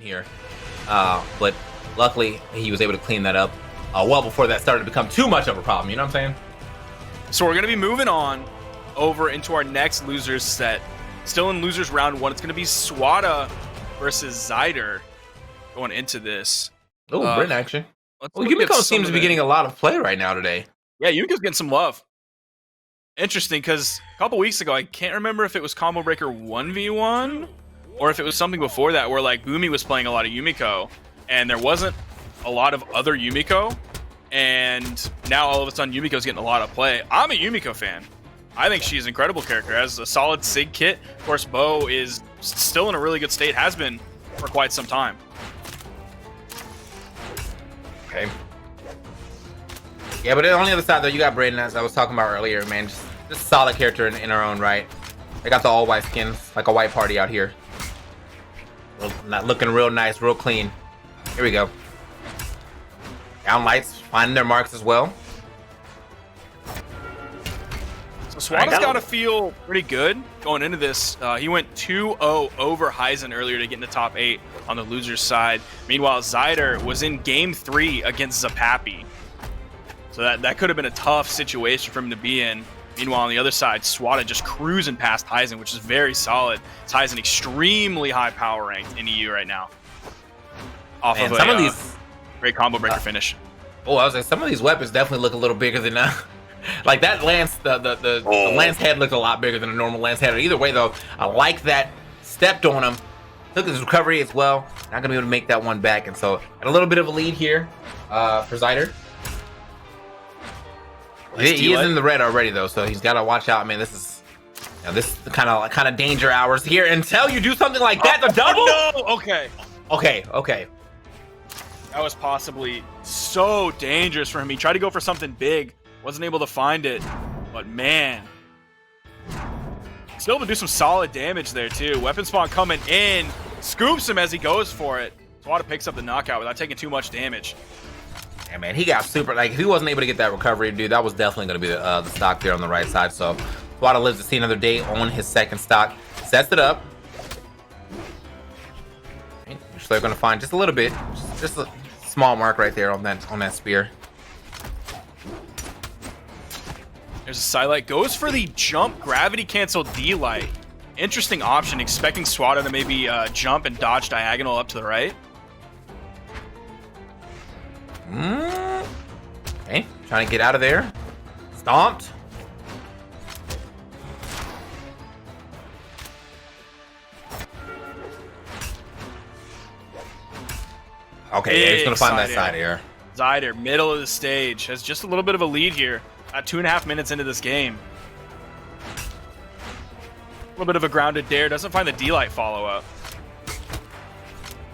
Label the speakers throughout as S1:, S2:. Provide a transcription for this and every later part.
S1: here. But luckily, he was able to clean that up well before that started to become too much of a problem. You know what I'm saying?
S2: So we're going to be moving on over into our next losers set. Still in losers round 1. It's going to be Swata versus Zyder going into this.
S1: Oh, Britain action. Well,
S2: Yumiko
S1: Yumiko seems to be getting a lot of play right now today.
S2: Yeah, Yumiko's getting some love. Interesting, because a couple weeks ago, I can't remember if it was Combo Breaker 1v1 or if it was something before that where like Boomy was playing a lot of Yumiko and there wasn't a lot of other Yumiko, and now all of a sudden Yumiko's getting a lot of play. I'm a Yumiko fan. I think she's an incredible character. Has a solid Sig kit. Of course, Bo is still in a really good state, has been for quite some time.
S1: Okay. Yeah, but on the other side, though, you got Brayden, as I was talking about earlier, man. Just a solid character in her own right. They got the all-white skins, like a white party out here. Not looking real nice, real clean. Here we go. Down lights, finding their marks as well.
S2: So Swata's got to feel pretty good going into this. He went 2-0 over Heisen earlier to get in the top 8 on the loser's side. Meanwhile, Zyder was in Game 3 against Zapapi. So that could have been a tough situation for him to be in. Meanwhile, on the other side, Swata just cruising past Heisen, which is very solid. Heisen extremely high power ranked in EU right now. Off of some of these great combo breaker finish.
S1: Oh, I was like, some of these weapons definitely look a little bigger than like that lance. The lance head looked a lot bigger than a normal lance head. Either way, though, I like that. Stepped on him, took his recovery as well. Not gonna be able to make that one back, and so got a little bit of a lead here for Zyder. He is in the red already, though, so he's got to watch out. Man, this is the kind of danger hours here. Until you do something like that, the double.
S2: No, okay.
S1: Okay.
S2: That was possibly so dangerous for him. He tried to go for something big, wasn't able to find it, but man, still able to do some solid damage there too. Weapon spawn coming in, scoops him as he goes for it. Swata picks up the knockout without taking too much damage.
S1: Yeah, man, he got super. Like, if he wasn't able to get that recovery, dude, that was definitely going to be the stock there on the right side. So Swata lives to see another day on his second stock. Sets it up. Okay, so they're going to find just a little bit, just a small mark right there on that spear.
S2: There's a sidelight. Goes for the jump gravity cancel D-light. Interesting option, expecting Swata to maybe jump and dodge diagonal up to the right.
S1: Okay, trying to get out of there. Stomped. Okay, yeah, he's gonna find that side here.
S2: Zyder, middle of the stage, has just a little bit of a lead here. At 2.5 minutes into this game. A little bit of a grounded dare, doesn't find the D-light follow-up.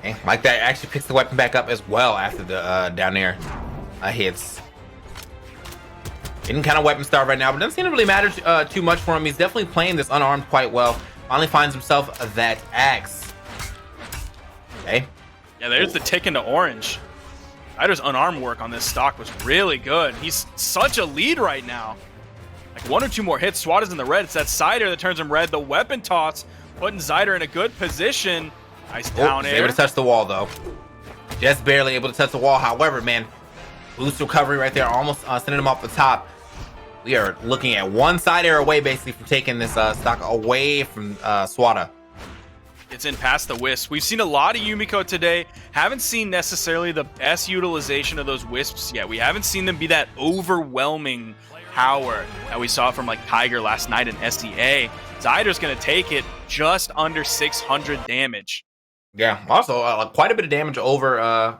S1: Okay, like that actually picks the weapon back up as well after the down there hits. Getting kind of weapon starved right now, but doesn't seem to really matter too much for him. He's definitely playing this unarmed quite well. Finally finds himself that axe. Okay.
S2: Yeah, there's the tick into orange. Zyder's unarmed work on this stock was really good. He's such a lead right now. Like 1 or 2 more hits, Swata's in the red. It's that Zyder that turns him red. The weapon toss, putting Zyder in a good position. Nice down air.
S1: Able to touch the wall, though. Just barely able to touch the wall. However, man, boost recovery right there, almost sending him off the top. We are looking at one side air away, basically, from taking this stock away from Swata.
S2: It's in past the wisp. We've seen a lot of Yumiko today. Haven't seen necessarily the best utilization of those wisps yet. We haven't seen them be that overwhelming power that we saw from like Tiger last night in SEA. Zyder's going to take it just under 600 damage.
S1: Yeah, also quite a bit of damage over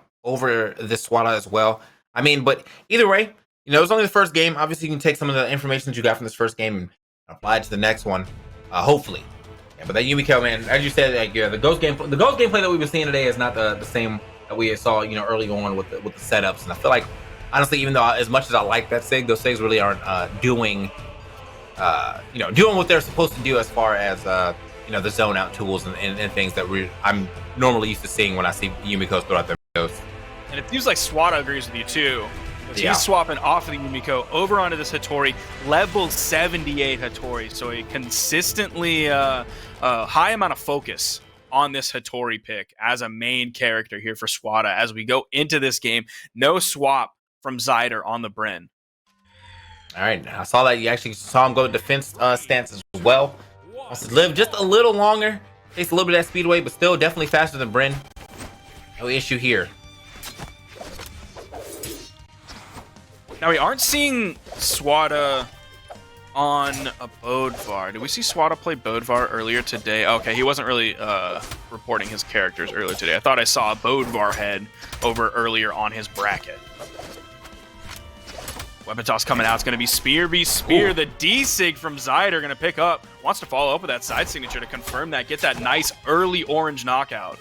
S1: this Swata as well. I mean, but either way, you know, it's only the first game. Obviously, you can take some of the information that you got from this first game and apply it to the next one, hopefully. Yeah, but that Yumiko, man, as you said, like, the ghost gameplay that we've been seeing today is not the same that we saw, you know, early on with the setups. And I feel like, honestly, even though as much as I like that Sig, those Sigs really aren't doing what they're supposed to do as far as you know, the zone out tools and things that I'm normally used to seeing when I see Yumiko throw out their videos.
S2: And it seems like Swata agrees with you too.
S1: Yeah.
S2: He's swapping off of the Yumiko over onto this Hattori, level 78 Hattori, so a consistently high amount of focus on this Hattori pick as a main character here for Swata as we go into this game. No swap from Zyder on the Bryn.
S1: All right, I saw that you actually saw him go to defense stance as well. Wants to live just a little longer. Takes a little bit of that speed away, but still definitely faster than Bryn. No issue here.
S2: Now we aren't seeing Swata on a Bodvar. Did we see Swata play Bodvar earlier today? Okay, he wasn't really reporting his characters earlier today. I thought I saw a Bodvar head over earlier on his bracket. Weapon toss coming out. It's going to be Spear v Spear. Ooh. The D-Sig from Zyder going to pick up. Wants to follow up with that side signature to confirm that. Get that nice early orange knockout.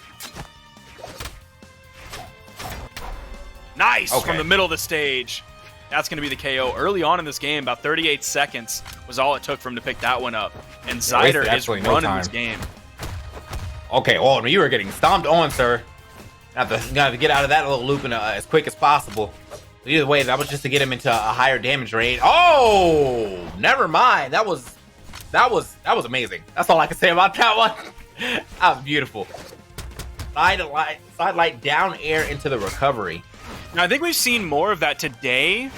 S2: Nice from the middle of the stage. That's going to be the KO early on in this game. About 38 seconds was all it took for him to pick that one up. And Zyder is running this game.
S1: Okay, oh, you were getting stomped on, sir. Got to get out of that little loop as quick as possible. Either way, that was just to get him into a higher damage rate. Oh, never mind. That was amazing. That's all I can say about that one. That was beautiful. Side light down air into the recovery.
S2: Now, I think we've seen more of that today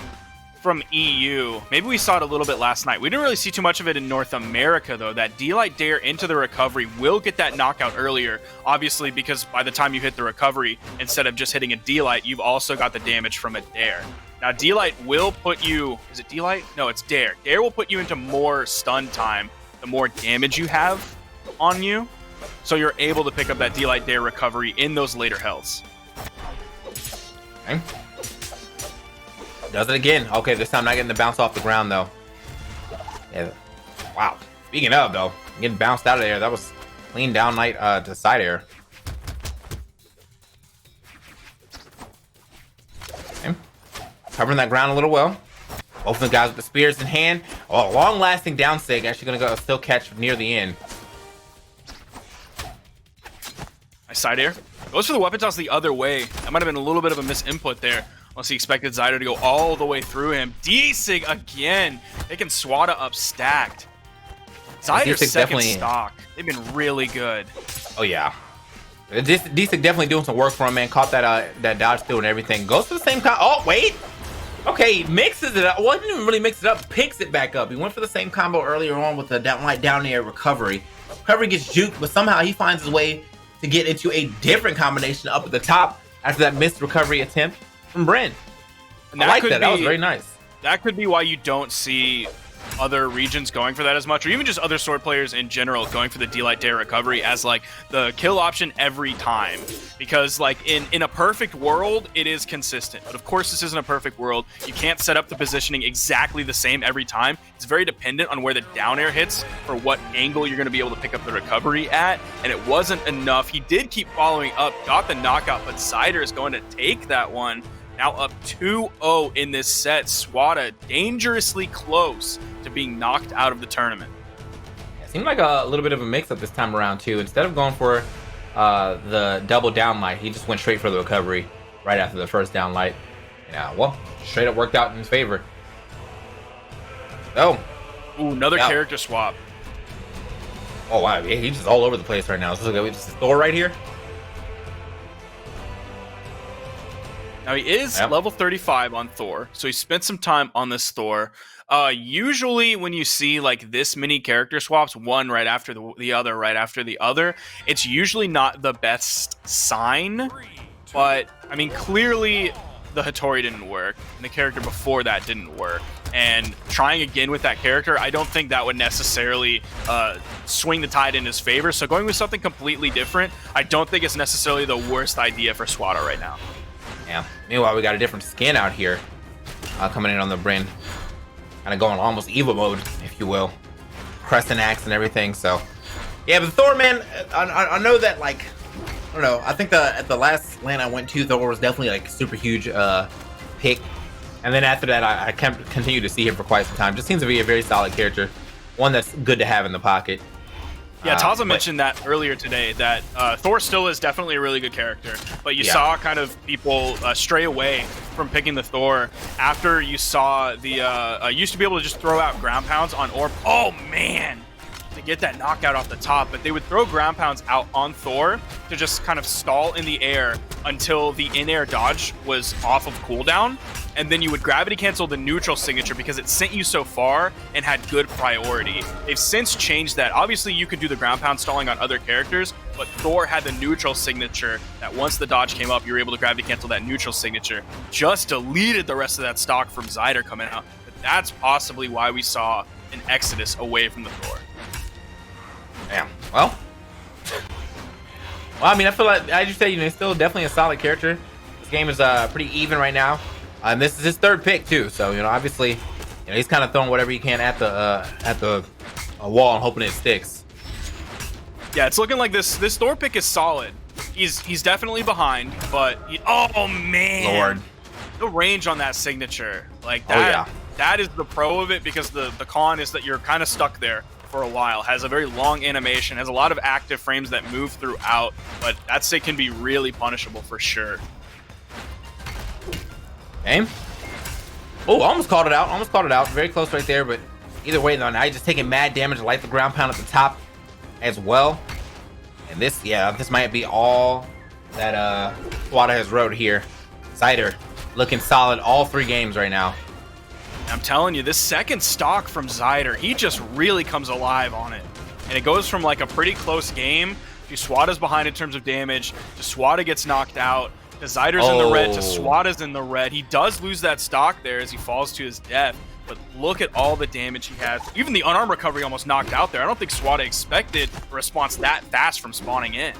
S2: from EU. Maybe we saw it a little bit last night. We didn't really see too much of it in North America, though. That D-Light Dare into the recovery will get that knockout earlier, obviously, because by the time you hit the recovery, instead of just hitting a D-Light, you've also got the damage from a Dare. Now, D-Light will put you... Is it D-Light? No, it's Dare. Dare will put you into more stun time the more damage you have on you, so you're able to pick up that D-Light Dare recovery in those later healths.
S1: Okay. Does it again. Okay, this time not getting the bounce off the ground, though. Yeah. Wow. Speaking of, though, getting bounced out of there, that was clean down light to side air. Okay. Covering that ground a little well. Both of the guys with the spears in hand. Oh, long-lasting down sig. Actually going to go still catch near the end.
S2: Nice side air. Goes for the weapon toss the other way. That might have been a little bit of a misinput there. Unless he expected Zyder to go all the way through him. D-Sig again. Taking Swata up stacked. Zyder's second stock. They've been really good.
S1: Oh, yeah. D-Sig definitely doing some work for him, man. Caught that dodge through and everything. Goes for the same combo. Oh, wait. Okay, mixes it up. Well, he didn't even really mix it up. Picks it back up. He went for the same combo earlier on with the down air recovery. Recovery gets juked, but somehow he finds his way to get into a different combination up at the top after that missed recovery attempt from Bryn. I like that. That was very nice.
S2: That could be why you don't see other regions going for that as much, or even just other sword players in general going for the D-Light Dare recovery as like the kill option every time. Because like in a perfect world, it is consistent. But of course, this isn't a perfect world. You can't set up the positioning exactly the same every time. It's very dependent on where the down air hits for what angle you're going to be able to pick up the recovery at. And it wasn't enough. He did keep following up, got the knockout, but Zyder is going to take that one. Now up 2-0 in this set. Swata dangerously close to being knocked out of the tournament.
S1: It seemed like a little bit of a mix-up this time around, too. Instead of going for the double down light, he just went straight for the recovery right after the first down light. Yeah, well, straight up worked out in his favor. Oh.
S2: Ooh, another character swap.
S1: Oh, wow. Yeah, he's just all over the place right now. So this is Thor right here.
S2: Now, he is level 35 on Thor, so he spent some time on this Thor. Usually, when you see like this many character swaps, one right after the other, right after the other, it's usually not the best sign. But, I mean, clearly the Hattori didn't work, and the character before that didn't work. And trying again with that character, I don't think that would necessarily swing the tide in his favor. So going with something completely different, I don't think it's necessarily the worst idea for Swata right now.
S1: Yeah. Meanwhile, we got a different skin out here coming in on the Bryn. Kind of going almost evil mode, if you will. Crescent axe and everything, so. Yeah, but Thor, man, I know that, like, I don't know. I think at the last LAN I went to, Thor was definitely, like, super huge pick. And then after that, I continue to see him for quite some time. Just seems to be a very solid character. One that's good to have in the pocket.
S2: Yeah, Taza mentioned that earlier today, that Thor still is definitely a really good character, but you saw kind of people stray away from picking the Thor after you saw the used to be able to just throw out ground pounds on orb. Oh man, to get that knockout off the top, but they would throw ground pounds out on Thor to just kind of stall in the air until the in-air dodge was off of cooldown, and then you would gravity cancel the neutral signature because it sent you so far and had good priority. They've since changed that. Obviously, you could do the ground pound stalling on other characters, but Thor had the neutral signature that once the dodge came up, you were able to gravity cancel that neutral signature. Just deleted the rest of that stock from Zyder coming out. But that's possibly why we saw an exodus away from the Thor.
S1: Damn. Well, I mean, I feel like, as you say, he's still definitely a solid character. This game is pretty even right now. And this is his third pick too, so obviously, he's kind of throwing whatever he can at the wall and hoping it sticks.
S2: Yeah, it's looking like this Thor pick is solid. He's definitely behind, but oh man,
S1: Lord,
S2: the range on that signature, like that.
S1: Oh, yeah.
S2: That is the pro of it, because the con is that you're kind of stuck there for a while. Has a very long animation, has a lot of active frames that move throughout, but that sig can be really punishable for sure.
S1: Aim. Oh, almost called it out. Very close right there, but either way, though, now he's just taking mad damage to light the ground pound at the top as well. And this might be all that Swata has wrote here. Zyder looking solid all 3 games right now.
S2: I'm telling you, this second stock from Zyder, he just really comes alive on it. And it goes from like a pretty close game to Swata's behind in terms of damage, to Swata gets knocked out, to Zyder's in the red, to Swata's in the red. He does lose that stock there as he falls to his death, but look at all the damage he has. Even the unarmed recovery almost knocked out there. I don't think Swata expected a response that fast from spawning in.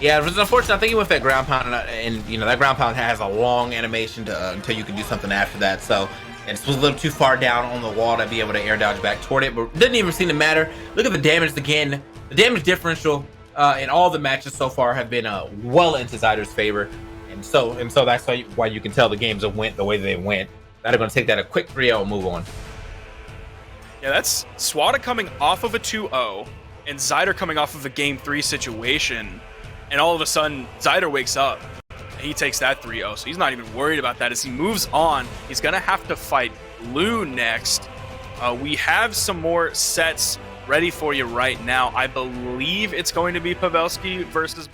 S1: Yeah, it was unfortunate. I think he went for that ground pound, and that ground pound has a long animation until you can do something after that. So it was a little too far down on the wall to be able to air dodge back toward it, but it didn't even seem to matter. Look at the damage again. The damage differential in all the matches so far have been well into Zyder's favor, and so that's why you can tell the games have went the way they went. That are going to take that a quick 3-0 and move on.
S2: Yeah, that's Swata coming off of a 2-0 and Zyder coming off of a game 3 situation, and all of a sudden Zyder wakes up and he takes that 3-0, so he's not even worried about that. As he moves on, he's gonna have to fight Lou next. We have some more sets ready for you right now. I believe it's going to be Pavelski versus